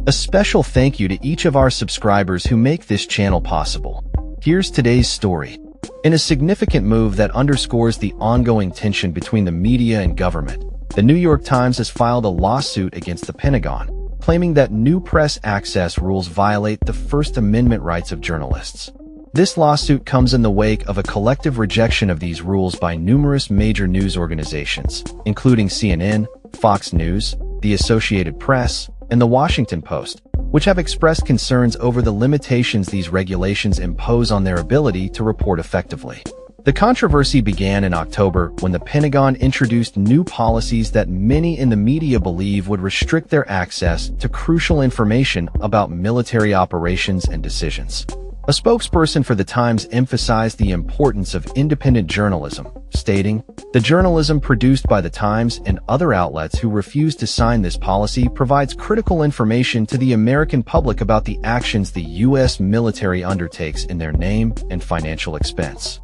A special thank you to each of our subscribers who make this channel possible. Here's today's story. In a significant move that underscores the ongoing tension between the media and government, the New York Times has filed a lawsuit against the Pentagon, claiming that new press access rules violate the First Amendment rights of journalists. This lawsuit comes in the wake of a collective rejection of these rules by numerous major news organizations, including CNN, Fox News, the Associated Press, and the Washington Post, which have expressed concerns over the limitations these regulations impose on their ability to report effectively. The controversy began in October when the Pentagon introduced new policies that many in the media believe would restrict their access to crucial information about military operations and decisions. A spokesperson for the Times emphasized the importance of independent journalism, stating, "The journalism produced by the Times and other outlets who refuse to sign this policy provides critical information to the American public about the actions the U.S. military undertakes in their name and financial expense."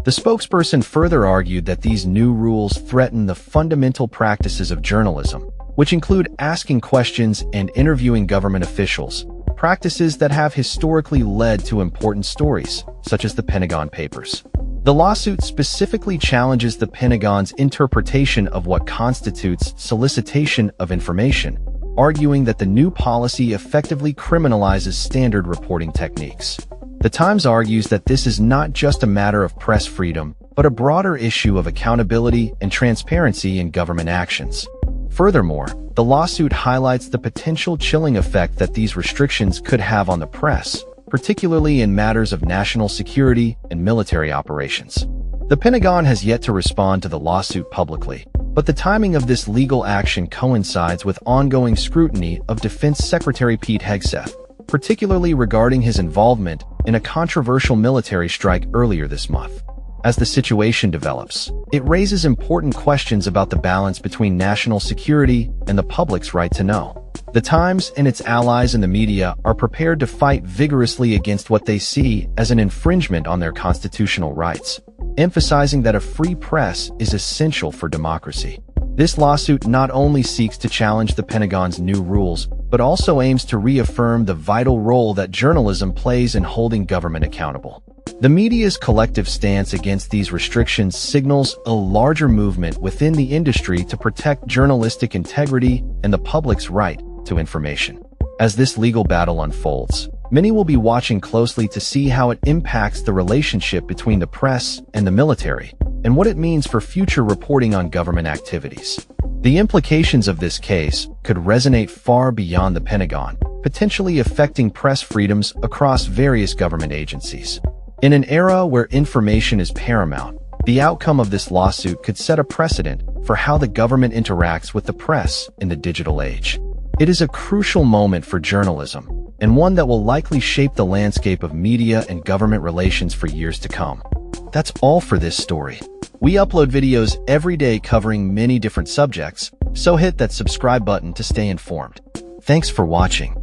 The spokesperson further argued that these new rules threaten the fundamental practices of journalism, which include asking questions and interviewing government officials, practices that have historically led to important stories, such as the Pentagon Papers. The lawsuit specifically challenges the Pentagon's interpretation of what constitutes solicitation of information, arguing that the new policy effectively criminalizes standard reporting techniques. The Times argues that this is not just a matter of press freedom, but a broader issue of accountability and transparency in government actions. Furthermore, the lawsuit highlights the potential chilling effect that these restrictions could have on the press, particularly in matters of national security and military operations. The Pentagon has yet to respond to the lawsuit publicly, but the timing of this legal action coincides with ongoing scrutiny of Defense Secretary Pete Hegseth, particularly regarding his involvement in a controversial military strike earlier this month. As the situation develops, it raises important questions about the balance between national security and the public's right to know. The Times and its allies in the media are prepared to fight vigorously against what they see as an infringement on their constitutional rights, emphasizing that a free press is essential for democracy. This lawsuit not only seeks to challenge the Pentagon's new rules, but also aims to reaffirm the vital role that journalism plays in holding government accountable. The media's collective stance against these restrictions signals a larger movement within the industry to protect journalistic integrity and the public's right to information. As this legal battle unfolds, many will be watching closely to see how it impacts the relationship between the press and the military, and what it means for future reporting on government activities. The implications of this case could resonate far beyond the Pentagon, potentially affecting press freedoms across various government agencies. In an era where information is paramount, the outcome of this lawsuit could set a precedent for how the government interacts with the press in the digital age. It is a crucial moment for journalism, and one that will likely shape the landscape of media and government relations for years to come. That's all for this story. We upload videos every day covering many different subjects, so hit that subscribe button to stay informed. Thanks for watching.